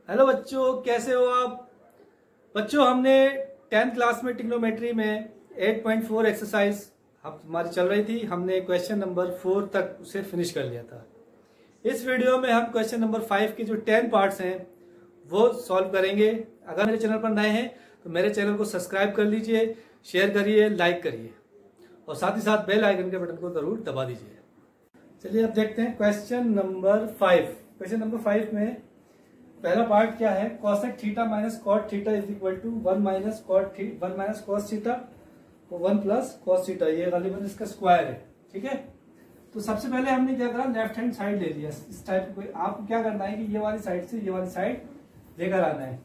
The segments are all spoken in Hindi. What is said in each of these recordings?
हेलो बच्चों, कैसे हो आप। बच्चों, हमने 10th क्लास में ट्रिग्नोमेट्री में 8.4 एक्सरसाइज हमारी चल रही थी। हमने क्वेश्चन नंबर 4 तक उसे फिनिश कर लिया था। इस वीडियो में हम क्वेश्चन नंबर 5 के जो 10 पार्ट्स हैं वो सॉल्व करेंगे। अगर मेरे चैनल पर नए हैं तो मेरे चैनल को सब्सक्राइब कर लीजिए, शेयर करिए, लाइक करिए और साथ ही साथ बेल आइकन के बटन को जरूर दबा दीजिए। चलिए अब देखते हैं क्वेश्चन नंबर 5। क्वेश्चन नंबर 5 में पहला पार्ट क्या है, cosec theta minus cot theta is equal to 1 minus cos theta और 1 प्लस कॉस थीटा। ये गालिबन इसका स्क्वायर है, ठीक है। तो सबसे पहले हमने क्या करा, लेफ्ट हैंड साइड ले लिया। इस टाइप कोई आपको क्या करना है कि ये वाली साइड से ये वाली साइड लेकर आना है।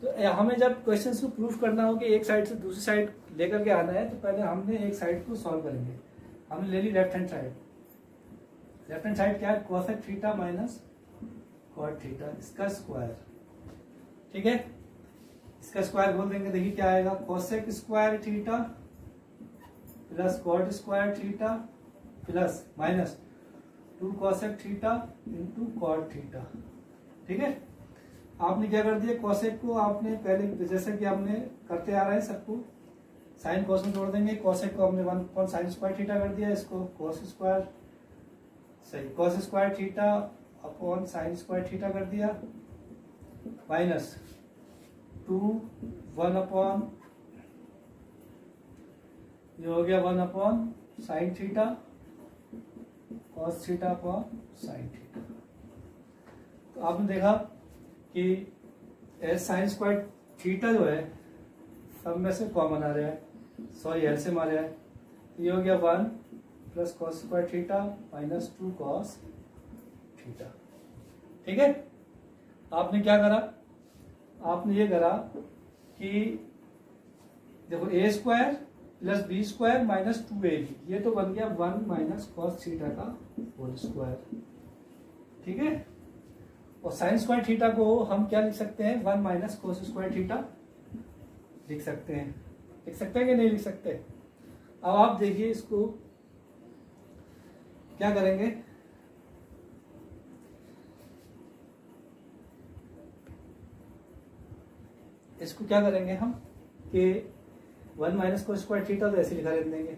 तो हमें जब क्वेश्चन को प्रूफ करना हो कि एक साइड से दूसरी साइड लेकर के आना है, तो पहले हमने एक साइड को सॉल्व करेंगे। हमने ले ली left hand side. Left hand side क्या है, cosec theta minus cot theta, इसका स्क्वायर, ठीक है। इसका स्क्वायर बोल देंगे। देखिए क्या आएगा, cosec square theta plus cot square theta plus minus 2 cosec theta into cot theta, ठीक है। आपने क्या कर दिया, कॉसेक को आपने पहले जैसे कि हमने करते आ रहे हैं सबको साइन कॉस में जोड़ देंगे। कॉसेक को हमने 1 साइन स्क्वायर थीटा कर दिया, इसको कॉस स्क्वायर सही cos square theta upon sign square theta कर दिया, माइनस 1 अपॉन ये हो गया 1 upon sine theta cos theta upon sine theta. तो आपने देखा कि साइन स्क्वायर थीटा जो है सब में से कॉमन आ रहा है, सॉरी एलसीएम आ रहा है। तो ये हो गया 1 plus cos square theta minus 2 cos theta, ठीक है। आपने क्या करा, आपने ये करा कि देखो a square plus b square minus 2ab, ये तो बन गया 1 माइनस कॉस थीटा का होल स्क्वायर, ठीक है। और साइन स्क्वायर थीटा को हम क्या लिख सकते हैं, 1 माइनस कॉस स्क्वायर थीटा लिख सकते हैं। लिख सकते हैं कि नहीं लिख सकते। अब आप देखिए इसको क्या करेंगे, इसको क्या करेंगे हम कि 1 माइनस कोस स्क्वायर थीटा तो ऐसे लिखा रहने देंगे,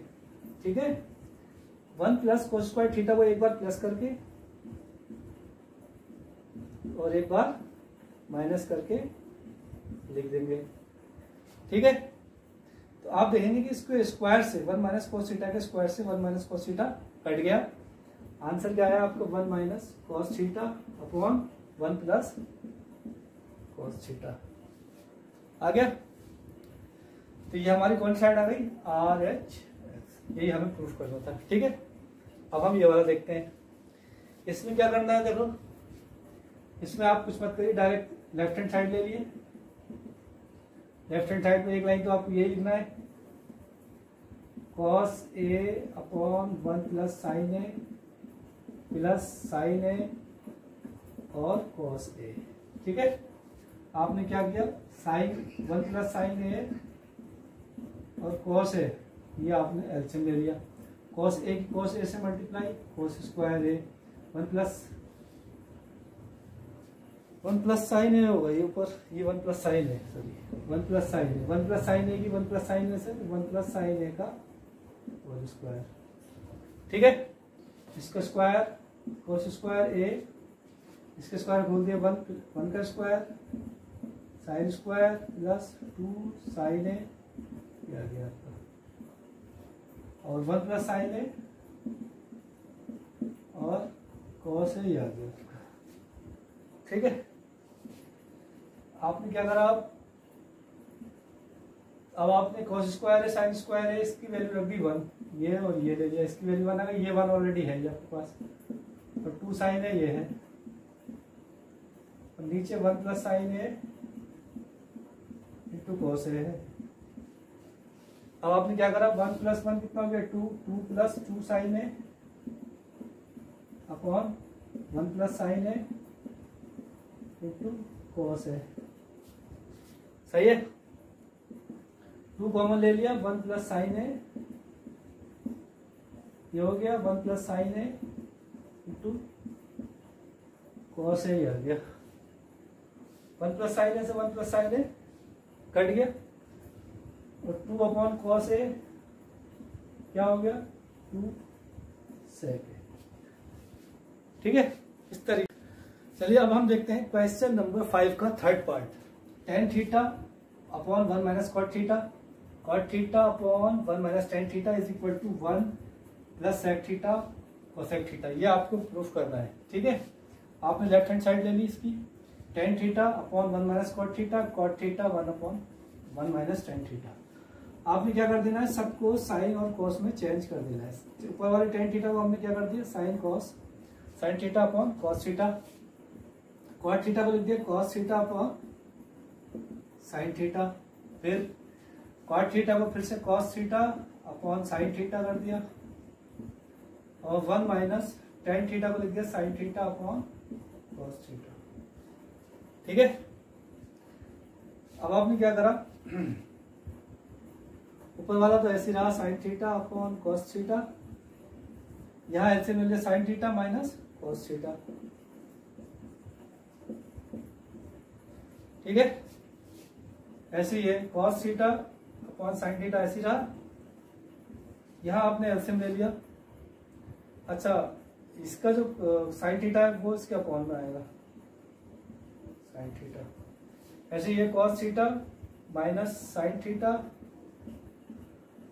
ठीक है। 1 प्लस कोस स्क्वायर थीटा को एक बार प्लस करके और एक बार माइनस करके लिख देंगे, ठीक है। तो आप देखेंगे कि इसको स्क्वायर से 1 माइनस कोस थीटा के स्क्वायर से 1 माइनस कोस थीटा कट गया। आंसर क्या आया आपको, 1 minus cos theta upon 1 plus cos theta आ गया। तो ये हमारी कौन सी साइड आ गई, RH, यही हमें प्रूफ करना था, ठीक है। अब हम ये वाला देखते हैं। इसमें क्या करना है, देखो इसमें आप कुछ मत करिए, डायरेक्ट लेफ्ट हैंड साइड ले लिए। लेफ्ट हैंड साइड में एक लाइन तो आपको यही लिखना है, cos A upon 1 plus sine A plus sine a और कॉस ए, ठीक है। आपने क्या किया, साइन 1 प्लस साइन ए और कॉस ए, ये आपने एलसीएम ले लिया। कॉस ए की कॉस ए से multiply, cos square a 1 plus sine ए होगा, ये ऊपर ये 1 प्लस साइन है, sorry 1 plus sine A, 1 plus sine a की 1 प्लस साइन ए से 1 प्लस साइन ए का होल स्क्वायर, ठीक है। इसका स्क्वायर कॉस स्क्वायर ए, इसके स्क्वायर बोल दिया 1 का square sine square plus 2 sine a आ गया आपका, और 1 प्लस साइन ए और कॉस ए आ गया आपका, ठीक है। आपने क्या करा, अब आपने कॉस स्क्वायर है साइन स्क्वायर है, इसकी वैल्यू रख दी 1, ये और ये ले लिया, इसकी वैल्यू 1 आ गई। ये 1 ऑलरेडी है ये आपके पास, और 2 साइन है ये है, और नीचे 1 प्लस साइन है इंटू कॉस ए है। अब आपने क्या करा, 1 प्लस 1 कितना हो गया 2, 2 प्लस 2 साइन है अपॉन 1 प्लस साइन है इंटू कॉस है, सही है। 2 कॉमन ले लिया, 1 प्लस साइन है, ये हो गया 1 प्लस साइन है इंटू कॉस ए आ गया। 1 प्लस साइन ए से 1 प्लस साइन ए कट गया, और 2 अपॉन कॉस ए क्या हो गया 2 सेक ए। ठीक है, इस तरीके। चलिए अब हम देखते हैं क्वेश्चन नंबर 5 का third part. Tan theta upon 1 minus cot theta, cot theta upon 1 minus tan theta is equal to 1 plus sec theta cosec theta, ये आपको प्रूफ करना है। ठीक है, आपने लेफ्ट हैंड साइड ले ली इसकी, tan theta upon 1 minus cot theta, cot theta 1 upon 1 minus tan theta. आपने क्या कर देना है, सबको साइन और कॉस में चेंज कर देना है। ऊपर वाले टेन थीटा को हमने क्या कर दिया sine cos, sine theta upon cos theta, cot theta को लिख दिया cos theta upon sine theta, फिर कॉट थीटा को फिर से cos theta upon sine theta कर दिया, और 1 माइनस टेन थीटा को लिख दिया sign theta upon cos theta. ठीक है, अब आपने क्या करा, ऊपर वाला तो ऐसे रहा sign theta upon cos theta, यहां ऐसे मिल गया sign theta minus cos theta. ठीक है, ऐसे ही है cos theta upon sine theta ऐसे ही रहा, यहां आपने एलसीएम ले लिया। अच्छा, इसका जो साइन थीटा है वो इसके अपॉन में आएगा साइन थीटा, ऐसे ही है cos theta minus sign theta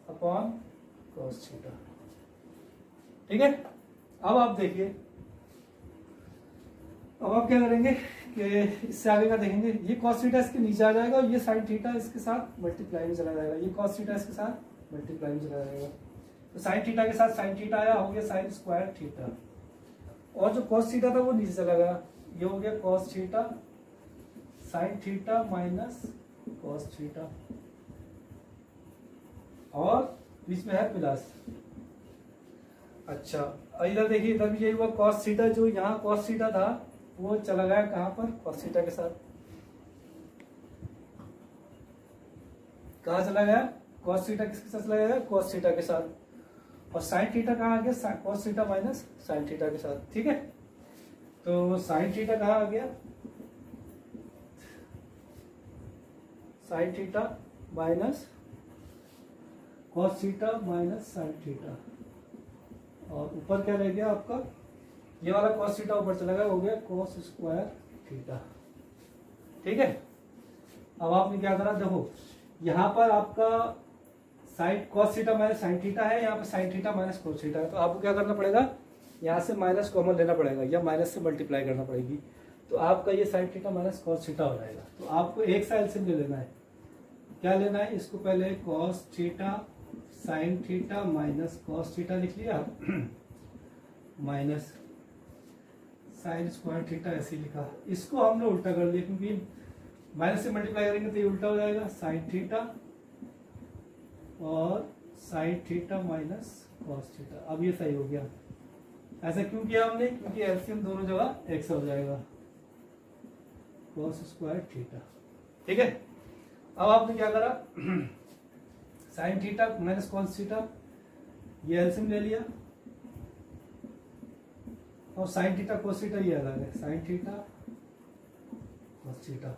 upon cos theta. ठीक है, अब आप देखिए, अब आप क्या करेंगे कि इससे आगे का देखेंगे, ये कॉस थीटा इसके नीचे आ जाएगा और ये साइन थीटा इसके साथ मल्टीप्लाई में चला जाएगा, ये कॉस थीटा इसके साथ मल्टीप्लाई में चला जाएगा, तो साइन थीटा के साथ साइन थीटा आया, हो गया साइन स्क्वायर थीटा, और जो कॉस थीटा था वो नीचे चला गया, ये हो गया cos theta sign theta minus cos theta, और बीच में है प्लस। अच्छा, इधर देखिए, इधर भी यही हुआ, कॉस थीटा जो यहाँ कॉस थीटा था वो चला गया कहां पर, कॉस थीटा के साथ, कहां चला गया, कॉस थीटा किसके साथ चला गया, कॉस थीटा के साथ, और साइन थीटा कहां आ गया, cos theta minus sine theta के साथ। ठीक है, तो साइन थीटा कहां आ गया, sign theta minus cos theta minus sine theta, और ऊपर क्या रह गया आपका, ये वाला कॉस थीटा ऊपर चला गया, हो गया कॉस स्क्वायर थीटा। ठीक है, अब आपने क्या करा, देखो यहां पर आपका sine cos theta minus sine theta है, यहाँ पे sign theta minus cos theta है, तो आपको क्या करना पड़ेगा, यहाँ से माइनस कॉमन लेना पड़ेगा या माइनस से मल्टीप्लाई करना पड़ेगी, तो आपका ये sine theta minus cos theta हो जाएगा। तो आपको एक सा एलसीएम ले लेना है, क्या लेना है, इसको पहले cos theta sign theta minus cos theta लिख लिया, माइनस साइन स्क्वायर थीटा ऐसे लिखा, इसको हमने उल्टा कर दिया क्योंकि माइनस से मल्टीप्लाई करेंगे तो ये उल्टा हो जाएगा, साइन थीटा और sign theta minus cos theta. अब ये सही हो गया, ऐसा क्यों किया हमने, क्योंकि एलसीएम दोनों जगह एक सा हो जाएगा, कॉस स्क्वायर थीटा। ठीक है, अब आपने क्या करा, sign theta minus cos theta, ये एलसीएम ले लिया, और साइन थीटा कोस थीटा ये अलग है, sine theta cos theta,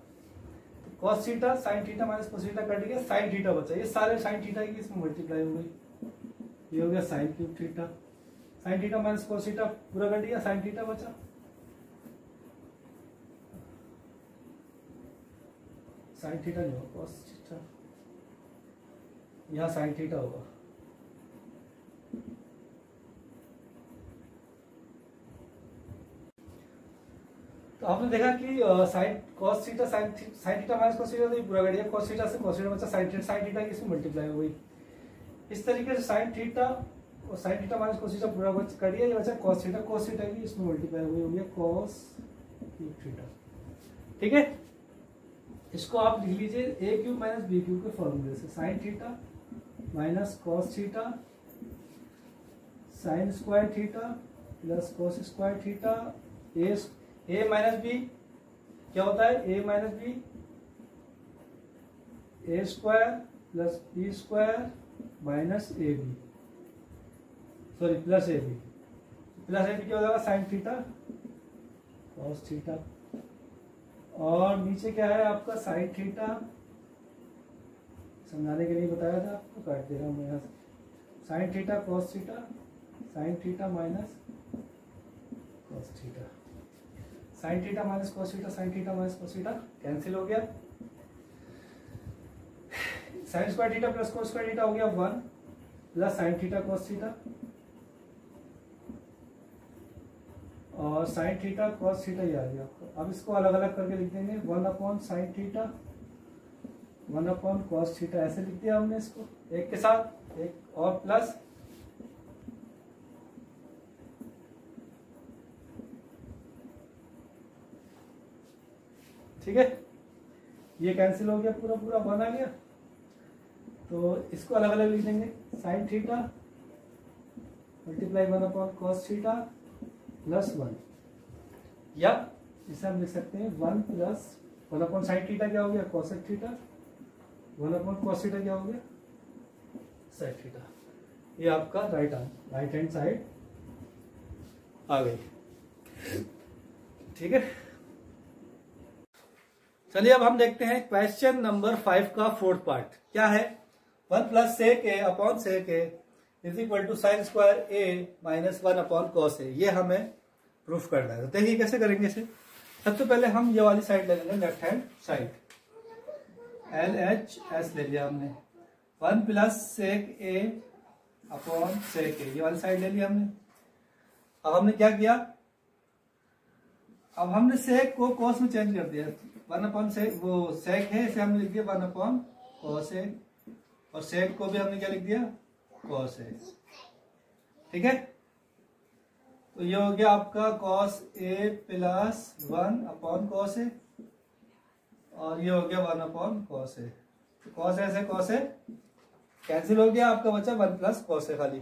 cos theta sine theta minus cos theta cut गया, साइन थीटा बचा, ये सारे साइन थीटा की इसमें मल्टीप्लाई हो गई, ये हो गया sine cube theta, sign theta minus cos theta पूरा कट गया, साइन थीटा बचा, साइन थीटा नहीं होगा कोस थीटा, यहाँ साइन थीटा होगा, तो आपने देखा कि sine cos theta sign theta minus cos theta, तो ये पूरा कट गया, कॉस थीटा से कॉस थीटा बचा, साइन थीटा की इसमें मल्टीप्लाई हो गई, इस तरीके से साइन थीटा और sign theta minus cos theta पूरा कट गया, ये बचा कॉस थीटा की इसमें मल्टीप्लाई हो गया कॉस क्यूब थीटा। ठीक है, इसको आप लिख लीजिए a cube minus b cube के फॉर्मूले से, sine theta minus cos theta sine square theta plus cos square theta, a minus b क्या होता है, a minus B a square plus b square minus a b, sorry plus a b क्या हो जाएगा, साइन थीटा कॉस थीटा। और नीचे क्या है आपका साइन थीटा, समझाने के लिए बताया था आपको, काट दे रहा हूँ मैं यहाँ से। Sine theta cos theta, sign theta minus cos theta, sign theta minus cos theta, sign theta minus cos theta cancel हो गया। Sign square theta plus cos square theta हो गया 1 plus sine theta cos theta, और साइन थीटा कॉस थीटा ये आ गया आपको। अब इसको अलग अलग करके लिख देंगे, 1 upon sine theta 1 upon cos theta, ऐसे लिख दिया हमने इसको एक के साथ एक, और प्लस ठीक है, ये कैंसिल हो गया, पूरा पूरा 1 आ गया। तो इसको अलग अलग लिख देंगे, sine theta multiply 1 upon cos theta plus 1, या इसे हम लिख सकते हैं 1 प्लस 1 अपॉन साइन थीटा क्या हो गया cosec theta, 1 upon cos theta क्या हो गया सेक थीटा। ये आपका राइट हैंड साइड आ गई। ठीक है, चलिए अब हम देखते हैं क्वेश्चन नंबर 5 का 4th पार्ट। क्या है, 1 plus sec a upon sec a is equal to sine square a minus 1 upon cos a. ये हमें प्रूफ करना है। तो देखिए कैसे करेंगे इसे। सबसे पहले हम ये वाली साइड ले लेंगे, लेफ्ट हैंड साइड, LHS ले लिया हमने। 1 plus sec a upon sec ए, ये वाली साइड ले लिया हमने। अब हमने क्या किया, अब हमने सेक को कॉस में चेंज कर दिया। 1 अपॉन सेक, वो सेक है इसे हमने लिख दिया 1 अपॉन कॉस ए, और सेक को भी हमने क्या लिख दिया कॉस ए। ठीक है, तो ये हो गया आपका cos A plus 1 upon cos A, और ये हो गया 1 upon cos A. Cos A से कॉस ए कैंसिल हो गया, आपका बचा 1 प्लस कॉस ए खाली।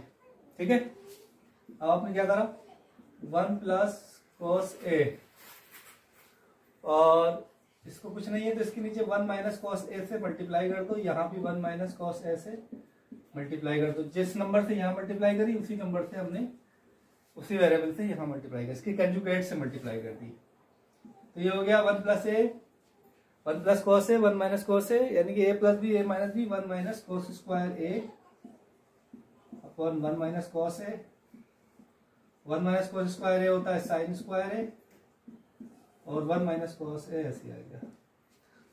ठीक है, अब आपने क्या करा 1 प्लस कॉस ए, और इसको कुछ नहीं है तो इसके नीचे 1 माइनस कॉस ए से मल्टीप्लाई कर दो, यहाँ भी 1 माइनस कॉस ए से मल्टीप्लाई कर दो। जिस नंबर से यहाँ मल्टीप्लाई करी उसी नंबर से हमने उसी वेरिएबल से यहाँ मल्टीप्लाई कर, इसकी कंजुगेट से मल्टीप्लाई कर दी। तो ये हो गया 1 plus a 1 plus cos a 1 minus cos a, यानी कि a plus b a minus b 1 minus cos square a upon 1 minus cos a. 1 minus cos square a होता है साइन स्क्वायर ए, और 1 माइनस कॉस ए ऐसे आ गया।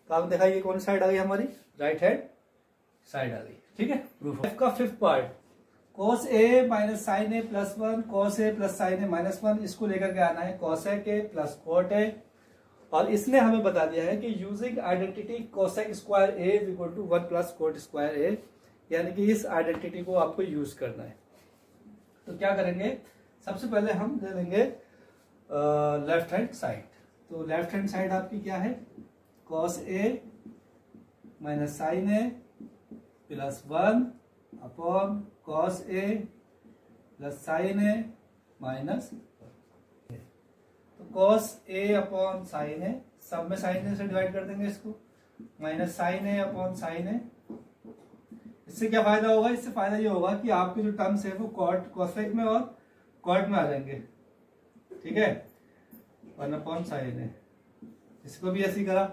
तो आप देखा ये कौन साइड आ गई हमारी, राइट हैंड साइड आ गई। ठीक है, प्रूफ का 5th पार्ट, कॉस ए माइनस साइन ए प्लस 1 कॉस ए प्लस साइन ए माइनस 1, इसको लेकर के आना है cosec A plus cot a. और इसने हमें बता दिया है कि using identity cosec square A is equal to 1 plus cot square a, यानी कि इस आइडेंटिटी को आपको यूज करना है। तो क्या करेंगे, सबसे पहले हम ले लेंगे लेफ्ट हैंड साइड। तो लेफ्ट हैंड साइड आपकी क्या है, cos A minus sine A plus 1 upon cos A plus sine A minus, तो कॉस ए अपॉन साइन ए, सब में साइन ए से डिवाइड कर देंगे इसको, minus sine A upon sine ए। इससे क्या फायदा होगा, इससे फायदा ये होगा कि आपके जो टर्म्स है वो कॉट कॉसेक में और कॉट में आ जाएंगे। ठीक है, 1 अपॉन साइन ए, इसको भी ऐसे करा,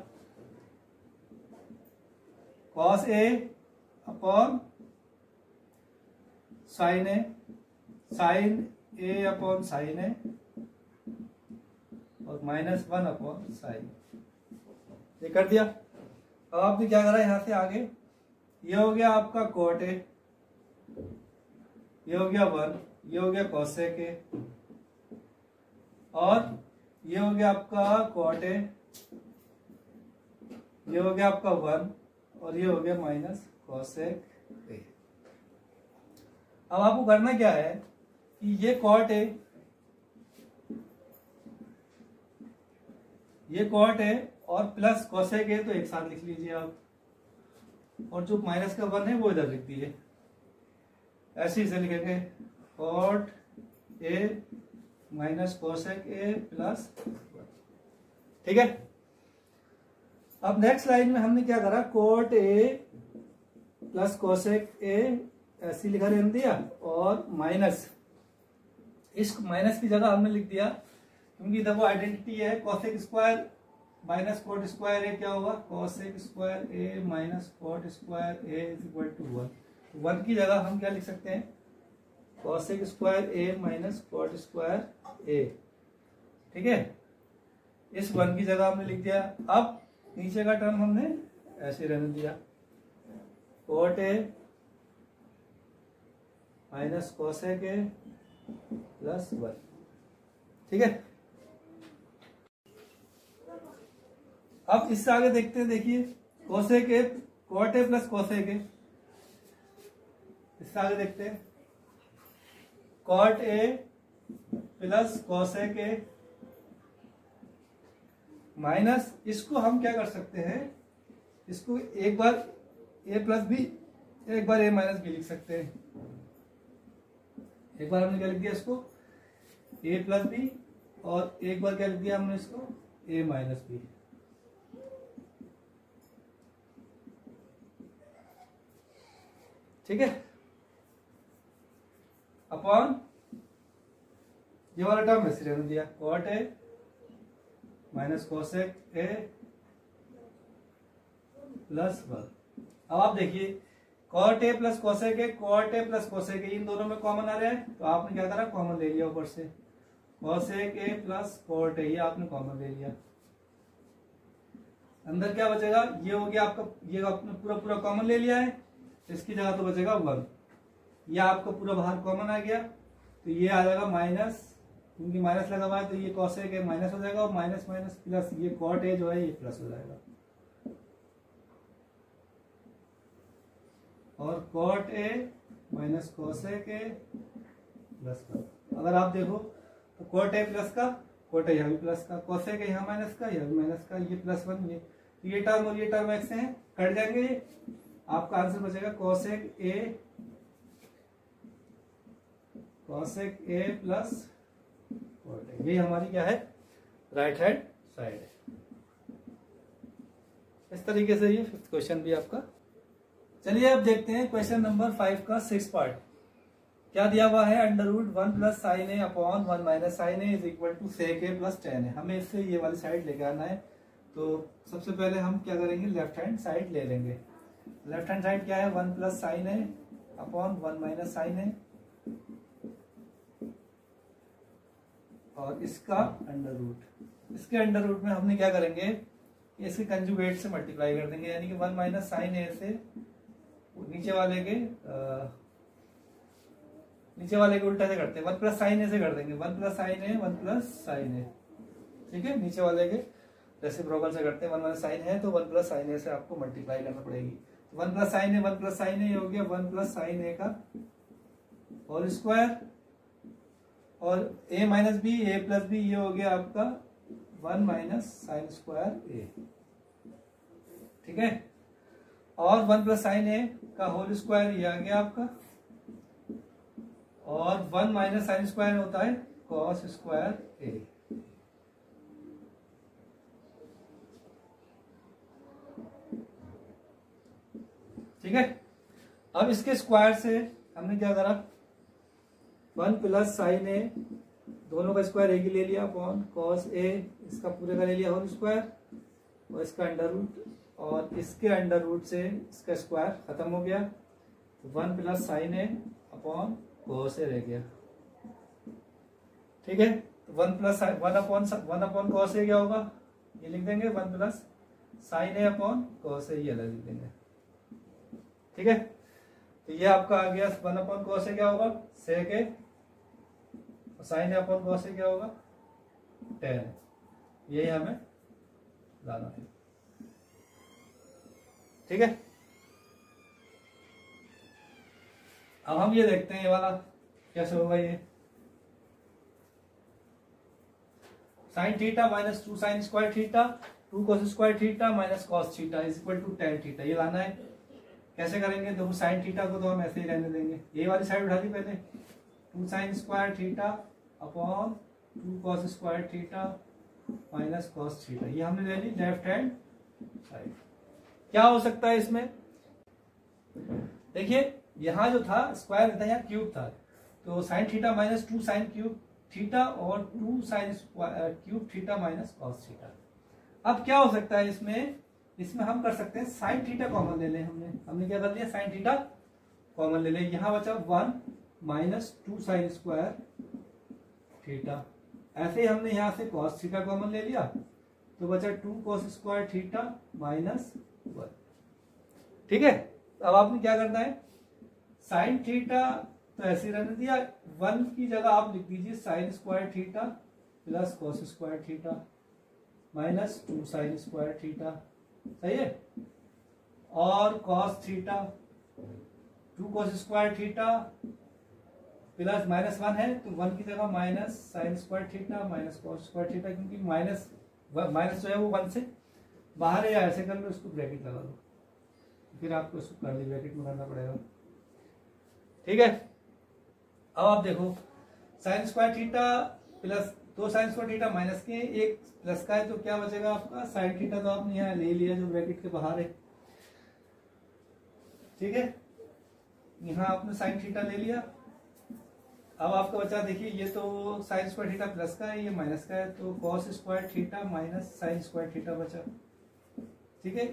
cos A upon sine A, sine A upon sine a, और माइनस 1 अपॉन साइन, ये कर दिया। अब आपने क्या करा, यहां से आगे ये हो गया आपका कॉट ए, ये हो गया 1, ये हो गया कॉसेक ए, और ये हो गया आपका कॉट ए, ये हो गया आपका 1, और ये हो गया माइनस कॉसेक ए। अब आपको करना क्या है कि ये कॉट ए, ये कॉट है और प्लस कॉसेक है, तो एक साथ लिख लीजिए आप, और जो माइनस का 1 है वो इधर लिख दीजिए। ऐसे इसे लिखेंगे कॉट ए माइनस कोसेक ए प्लस 1। ठीक है, अब नेक्स्ट लाइन में हमने क्या करा, कोट ए प्लस कोसेक ए ऐसी लिखा रहने दिया, और माइनस, इस माइनस की जगह हमने लिख दिया क्योंकि इधर वो आइडेंटिटी है cosec square minus cot square a क्या होगा, cosec square a minus cot square A is equal to 1। 1 की जगह हम क्या लिख सकते हैं, cosec square a minus cot square a. ठीक है, इस 1 की जगह हमने लिख दिया। अब नीचे का टर्म हमने ऐसे रहने दिया, कॉट ए माइनस कॉसेक ए प्लस 1। ठीक है, अब इससे आगे देखते हैं। देखिए cosec A, cot A plus cosec A. इससे आगे देखते हैं, cot A plus cosec A minus, इसको हम क्या कर सकते हैं, इसको एक बार ए प्लस बी, एक बार ए माइनस बी लिख सकते हैं। एक बार हमने क्या लिख दिया इसको, ए प्लस बी, और एक बार क्या लिख दिया हमने इसको, ए माइनस बी। ठीक है, अपॉन ये वाला टर्म ऐसे रहने दिया, कॉट ए माइनस कोसेक ए प्लस 1। अब आप देखिए cot A plus cosec A, cot A plus cosec a, इन दोनों में कॉमन आ रहा है, तो आपने क्या करा, कॉमन ले लिया ऊपर से, cosec A plus cot A, ये आपने कॉमन ले लिया। अंदर क्या बचेगा, ये हो गया आपका, ये आपने पूरा पूरा कॉमन ले लिया है, इसकी जगह तो बचेगा 1। ये आपको पूरा बाहर कॉमन आ गया, तो ये आ जाएगा माइनस, क्योंकि माइनस लगा हुआ है तो ये कोसेक ए माइनस हो जाएगा, और माइनस माइनस प्लस, ये कॉट ए जो है ये प्लस हो जाएगा, और कॉट ए माइनस कोसेक ए प्लस 1। अगर आप देखो तो कॉट ए प्लस का, कॉट ए यहाँ भी प्लस का, कोसेक ए यहाँ माइनस का, यहाँ भी माइनस का, ये प्लस 1, ये टर्म और ये टर्म एक्स हैं, कट जाएंगे, आपका आंसर बचेगा cosec A plus cot A. ये हमारी क्या है, राइट हैंड साइड है। इस तरीके से ये 5th क्वेश्चन भी आपका। चलिए अब देखते हैं क्वेश्चन नंबर 5 का 6th पार्ट। क्या दिया हुआ है, under root 1 plus sine A upon 1 minus sine A is equal to sec A plus tan है। हमें इससे ये वाली साइड लेके आना है, तो सबसे पहले हम क्या करेंगे, लेफ्ट हैंड साइड ले लेंगे। लेफ्ट हैंड साइड क्या है, 1 plus sine A upon 1 minus sine a, और इसका अंडर रूट। इसके अंडर रूट में हमने क्या करेंगे, इसके कंजुगेट से मल्टीप्लाई कर देंगे, यानी कि 1 माइनस साइन ए से नीचे वाले के उल्टा से करते हैं, 1 प्लस साइन ए से कर देंगे, 1 plus sine A 1 plus sine ए। ठीक है, नीचे वाले के रेसिप्रोकल से करते हैं, 1 माइनस साइन है तो 1 प्लस साइन ए से आपको मल्टीप्लाई करना पड़ेगी। 1 plus sine A 1 plus sine A हो गया 1 प्लस साइन ए का होल स्क्वायर, और a minus B, A plus B, ये हो गया आपका 1 माइनस साइन स्क्वायर ए। ठीक है, और 1 प्लस साइन ए का होल स्क्वायर ये आ गया आपका, और 1 माइनस साइन स्क्वायर होता है कॉस स्क्वायर ए। ठीक है, अब इसके स्क्वायर से हमने क्या करा, 1 प्लस साइन ए, दोनों का स्क्वायर एक ही ले लिया, अपॉन कॉस ए, इसका पूरे का ले लिया होल स्क्वायर, और इसका अंडर रूट, और इसके अंडर रूट से इसका स्क्वायर खत्म हो गया, 1 plus sine A upon cos ए रह गया। ठीक है, तो 1 अपॉन कॉस ए क्या होगा, ये लिख देंगे, 1 plus sine A upon cos a, ये अलग लिख देंगे। ठीक है, तो ये आपका आ गया 1 अपॉन कॉस ए क्या होगा, सेक ए, और साइन ए अपॉन कॉस ए क्या होगा, टेन। यही हमें लाना है। ठीक है, अब हम ये देखते हैं ये वाला कैसे होगा। ये sine theta minus 2 sine square theta 2 cos square theta minus cos theta is equal to tan theta, ये लाना है। कैसे करेंगे, देखो साइन थीटा को तो हम ऐसे ही रहने देंगे, ये वाली साइड उठा ली पहले, 2 sine square theta upon 2 cos square theta minus cos theta, ये हमने ले ली लेफ्ट हैंड साइड। क्या हो सकता है इसमें, देखिए यहां जो था स्क्वायर था, यहाँ क्यूब था, तो sign theta minus 2 sine cube theta और 2 sine cube theta minus cos theta. अब क्या हो सकता है इसमें हम कर सकते हैं साइन थीटा कॉमन ले लें। हमने क्या कर लिया, साइन थीटा कॉमन ले लें। यहां बचा 1 माइनस 2 साइन स्क्वायर थीटा। ऐसे ही हमने यहां से कॉस थीटा कॉमन ले लिया तो बचा 2 कॉस स्क्वायर थीटा माइनस 1। ठीक है, अब आपने क्या करना है, साइन थीटा तो ऐसे रहने दिया, 1 की जगह आप लिख दीजिए sine square theta plus cos square theta minus 2 sine square theta. सही है, और cos theta 2 cos square theta plus minus 1 है तो 1 की जगह minus sign square theta minus cos square theta, क्योंकि माइनस जो है वो 1 से बाहर है, या ऐसे कर लो, इसको ब्रैकेट लगा दो, फिर आपको इसको कर्ली ब्रैकेट में करना पड़ेगा। ठीक है, अब आप देखो sign square theta plus 2 sine square theta minus के 1 प्लस का है तो क्या बचेगा आपका, साइन थीटा तो आपने यहाँ ले लिया जो ब्रैकेट के बाहर है। ठीक है, यहाँ आपने साइन थीटा ले लिया। अब आपका बचा देखिए, ये तो साइन स्क्वायर थीटा प्लस का है, ये माइनस का है, तो cos square theta minus sign square theta बचा। ठीक है,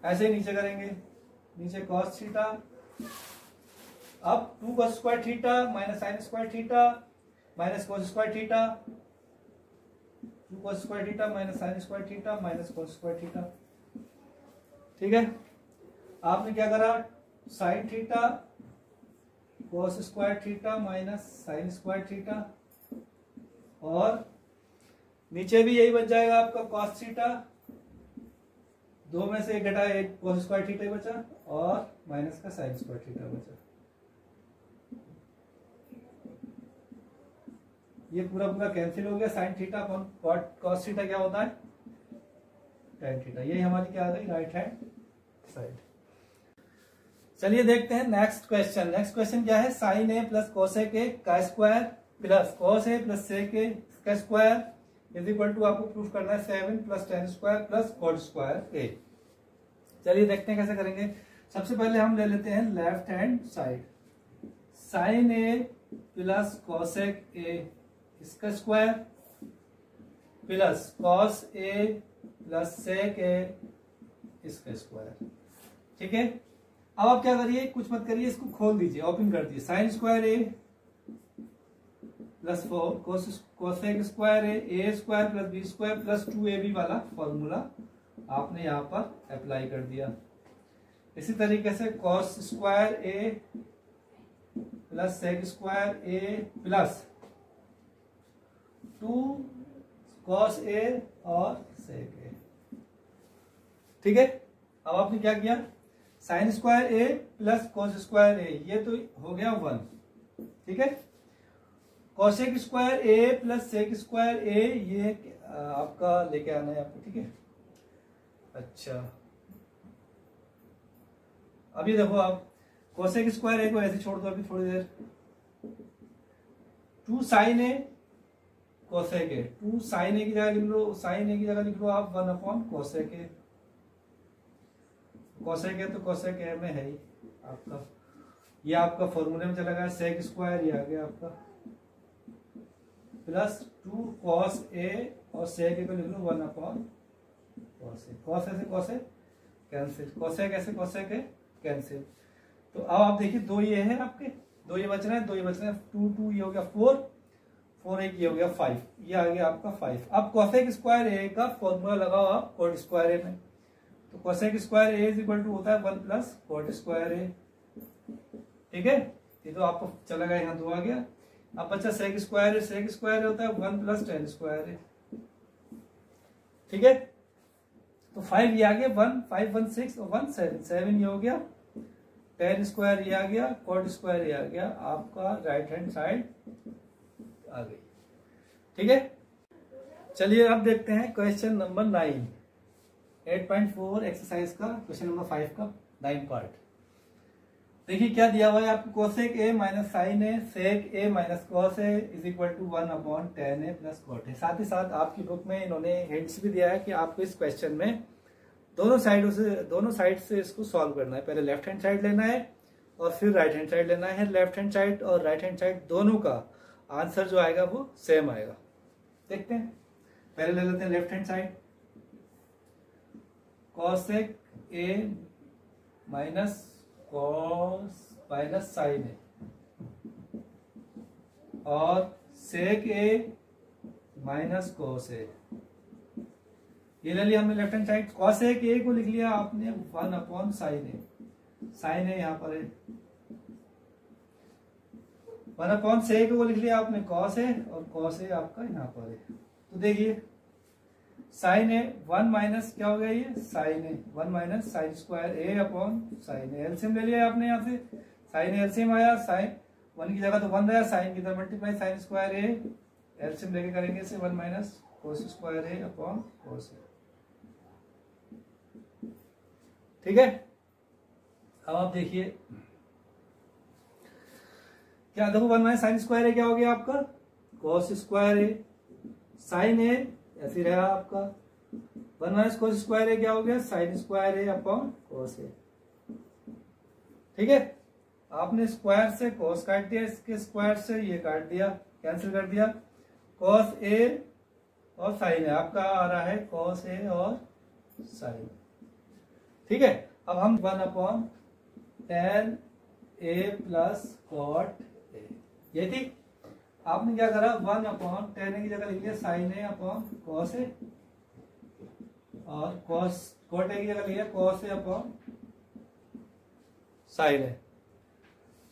ऐसे ही नीचे करेंगे, नीचे कॉस थीटा, अब 2 cos square theta minus sign square theta minus cos square theta, 2 cos square theta minus sign square theta minus cos square theta. ठीक है, आपने क्या करा, sine theta cos square theta minus sign square theta, और नीचे भी यही बच जाएगा आपका कॉस थीटा, 2 में से 1 घटा 1 कॉस स्क्वायर थीटा ही बचा, और माइनस का साइन स्क्वायर थीटा बचा। ये पूरा कैंसिल हो गया, साइन थीटा कॉस थीटा क्या होता है, tan थीटा। यही हमारी क्या आ गई, राइट हैंड साइड। चलिए देखते हैं नेक्स्ट क्वेश्चन। नेक्स्ट क्वेश्चन क्या है, sine A plus cosec a का square plus cos A plus sec a का स्क्वायर इज इक्वल टू, आपको प्रूफ करना है 7 plus tan square plus cot square a. चलिए देखते हैं कैसे करेंगे। सबसे पहले हम ले लेते हैं left hand side, sine A plus cosec A इसका square plus cos A plus sec A इसका स्क्वायर। ठीक है, अब आप क्या करिए, कुछ मत करिए, इसको खोल दीजिए, ओपन कर दीजिए, sine square a plus 4 cosec square a square plus b square plus 2ab वाला फॉर्मूला आपने यहां पर अप्लाई कर दिया। इसी तरीके से cos square a plus sec square a plus 2 cos A और सेक ए। ठीक है, अब आपने क्या किया, sign square a plus cos square ए, ये तो हो गया 1। ठीक है, cosec square a plus sec square ए, ये आपका लेके आना है आपको। ठीक है, अच्छा अभी देखो आप कॉसेक स्क्वायर ए को ऐसे छोड़ दो अभी थोड़ी देर, 2 sine a cosec a, 2 sine a की जगह लिख लो, साइन ए की जगह लिख लो आप 1 अपॉन कोसेक ए। कोसेक ए तो कोसेक ए में है ही आपका, ये आपका फॉर्मूले में चला गया, सेक स्क्वायर ये आ गया आपका, प्लस 2 कॉस ए और सेक ए को लिख लो 1 upon cos A. Cos A से कॉस ए कैंसिल, कोसेक ए से कोसेक ए कैंसिल। तो अब आप देखिए 2 ये है आपके, 2 ये बच रहे हैं, 2 ये बच रहे हैं, 2 ये हो गया 4 एक ये हो गया 5, ये आ गया आपका 5। अब कोसेक स्क्वायर ए का फॉर्मूला लगाओ आप कॉट स्क्वायर ए में, तो cosec square A is equal to होता है 1 प्लस कॉट स्क्वायर ए। ठीक है, ये तो आपको चला गया, यहाँ 2 आ गया। अब बच्चा सेक स्क्वायर है, सेक स्क्वायर होता है 1 प्लस टेन स्क्वायर है। ठीक है, तो 5 ये आ गया, 1 5 1 6 और 1 7 7 ये हो गया, टेन स्क्वायर ये आ गया, कॉट स्क्वायर ये आ गया, आपका राइट हैंड साइड आ गई। ठीक है, चलिए अब देखते हैं क्वेश्चन नंबर 9, 8.4 एक्सरसाइज का क्वेश्चन नंबर 5 का 9 पार्ट। देखिए क्या दिया हुआ है आपको, cosec A minus sine A sec A minus cos A is equal to 1 upon tan A plus cot A. साथ ही साथ आपकी बुक में इन्होंने हिंट्स भी दिया है कि आपको इस क्वेश्चन में दोनों साइड से इसको सॉल्व करना है। पहले लेफ्ट हैंड साइड लेना है और फिर राइट हैंड साइड लेना है। लेफ्ट हैंड साइड और राइट हैंड साइड दोनों का आंसर जो आएगा वो सेम आएगा। देखते हैं, पहले ले लेते हैं left hand side, cosec a minus cos minus sine a और sec A minus cos a, ये ले लिया हमने लेफ्ट हैंड साइड। कॉसेक ए को लिख लिया आपने 1 अपॉन साइन ए, साइन ए यहां पर है, 1 अपॉन सेक को लिख लिया आपने कॉस ए और कॉस ए आपका यहां पर है। तो देखिए साइन ए 1 माइनस क्या हो गया ये sign A, 1 minus sign square a upon sine A, LCM ले लिया आपने यहाँ से, साइन ए एलसीएम आया, साइन 1 की जगह तो 1 रहा, साइन की तरह मल्टीप्लाई साइन स्क्वायर ए, एलसीएम लेके करेंगे इसे 1 minus cos square a upon कोस ए। ठीक है, अब आप देखिए क्या, देखो 1 माइनस साइन स्क्वायर ए क्या हो गया आपका कोस स्क्वायर ए, साइन ए ऐसे रहा आपका, 1 माइनस कोस स्क्वायर ए क्या हो गया साइन स्क्वायर ए अपॉन कोस ए। ठीक है, आपने स्क्वायर से कोस काट दिया, इसके स्क्वायर से ये काट दिया, कैंसिल कर दिया, कोस ए और साइन ए आपका आ रहा है कोस ए और साइन। ठीक है, अब हम 1 upon tan A plus cot A, ये थी। आपने क्या करा 1 अपॉन टेन ए की जगह लिख लिया sign A upon cos A और कॉस कॉट ए की जगह लिख लिया कॉस ए अपॉन साइन ए।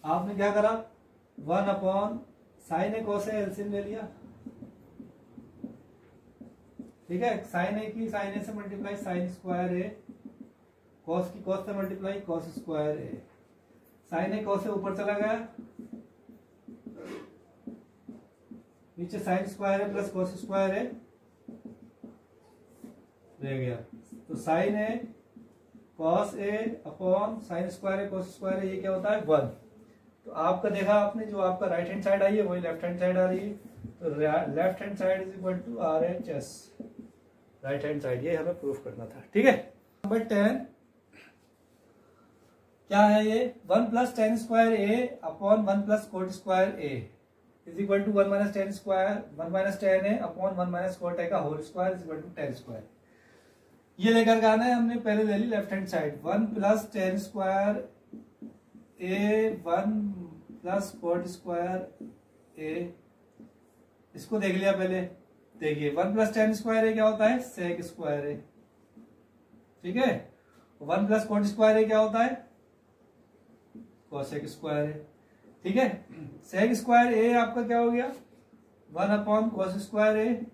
आपने क्या करा 1 upon sine A cos A LCM ले लिया। ठीक है, साइन ए की साइन ए से मल्टीप्लाई साइन स्क्वायर ए, कॉस की कॉस से मल्टीप्लाई कॉस स्क्वायर ए, साइन ए कॉस से ऊपर चला गया, नीचे साइन स्क्वायर है प्लस कॉस स्क्वायर है रह गया, तो sign A cos A upon sine square है कॉस स्क्वायर है, ये क्या होता है 1। तो आपका देखा आपने जो आपका राइट हैंड साइड आई है वही लेफ्ट हैंड साइड आ रही है, तो left hand side is equal to R H S right hand side, ये हमें प्रूफ करना था। ठीक है, नंबर 10 क्या है ये 1 plus tan square a upon 1 plus cot square A is equal to 1 minus tan square 1 minus tan A upon 1 minus cot a का whole square is equal to tan square. ये लेकर के आना है, हमने पहले ले ली left hand side 1 plus tan square a 1 plus cot square a, इसको देख लिया पहले। देखिए 1 प्लस टेन स्क्वायर ए क्या होता है सेक स्क्वायर ए। ठीक है, 1 प्लस कोट स्क्वायर ए क्या होता है कोसेक स्क्वायर है। ठीक है, सेक स्क्वायर ए आपका क्या हो गया 1 अपॉन कोस स्क्वायर ए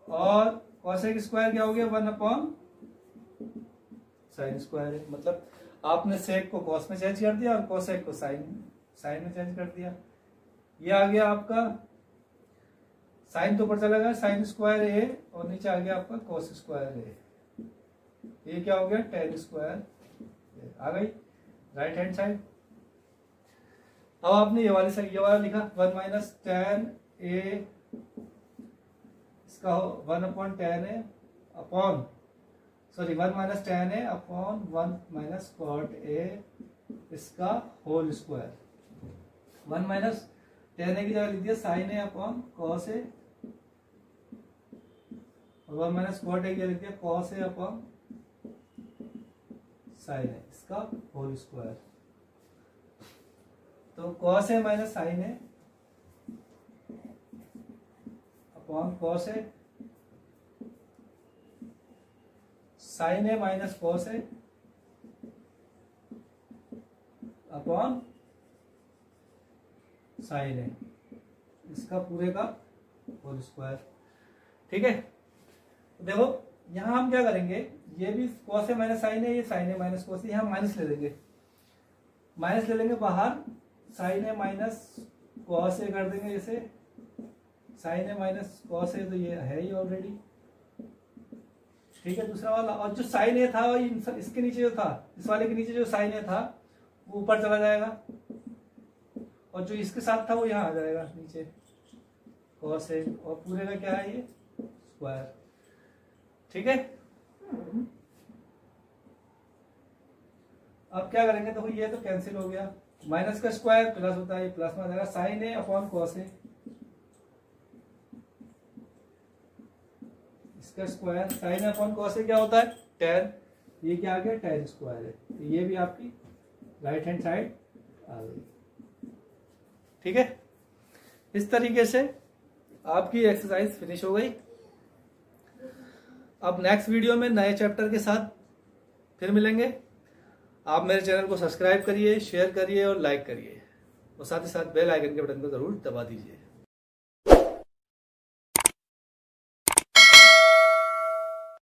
और कोसेक स्क्वायर क्या हो गया 1 अपॉन साइन स्क्वायर ए। मतलब आपने सेक को कॉस में चेंज कर दिया और कोसेक को साइन में चेंज कर दिया। ये आ गया आपका साइन तो ऊपर चला गया साइन स्क्वायर ए और नीचे आ गया आपका कोस स्क्वायर ए, ये क्या हो गया टेन स्क्वायर आ गई राइट हैंड साइड। अब आपने ये वाला लिखा 1 माइनस टेन ए, इसका 1 upon tan A upon 1 minus tan A upon 1 minus cot A, इसका whole square. 1 minus tan A की जगह लिख दिया sine A upon cos A और 1 माइनस कॉट ए की जगह लिख दिया cos A upon sine A, इसका होल स्क्वायर। तो cos A minus sine A upon cos A, sine A minus cos A upon sine A, इसका पूरे का होल स्क्वायर। ठीक है, तो देखो यहां हम क्या करेंगे, ये भी कॉस ए माइनस साइन है, ये साइन ए माइनस कॉस ए, यहां माइनस ले लेंगे, माइनस ले लेंगे बाहर, साइन ए माइनस कॉस ए कर देंगे इसे, साइन ए माइनस कॉस ए तो ये है ही ऑलरेडी। ठीक है, दूसरा वाला, और जो साइन ए था इसके नीचे जो था, इस वाले के नीचे जो साइन ए था वो ऊपर चला जाएगा और जो इसके साथ था वो यहाँ आ जाएगा नीचे कॉस ए, और पूरे का क्या है ये स्क्वायर। ठीक है, अब क्या करेंगे, तो ये तो कैंसिल हो गया, माइनस का स्क्वायर प्लस होता है, प्लस में आ जाएगा साइन ए अपॉन कॉस ए का स्क्वायर, साइन अपॉन कॉस से क्या होता है tan, ये क्या आ गया tan स्क्वायर है, तो ये भी आपकी राइट हैंड साइड आ गई। ठीक है, इस तरीके से आपकी एक्सरसाइज फिनिश हो गई। अब नेक्स्ट वीडियो में नए चैप्टर के साथ फिर मिलेंगे। आप मेरे चैनल को सब्सक्राइब करिए, शेयर करिए और लाइक करिए, और साथ ही साथ बेल आइकन के बटन को जरूर दबा दीजिए।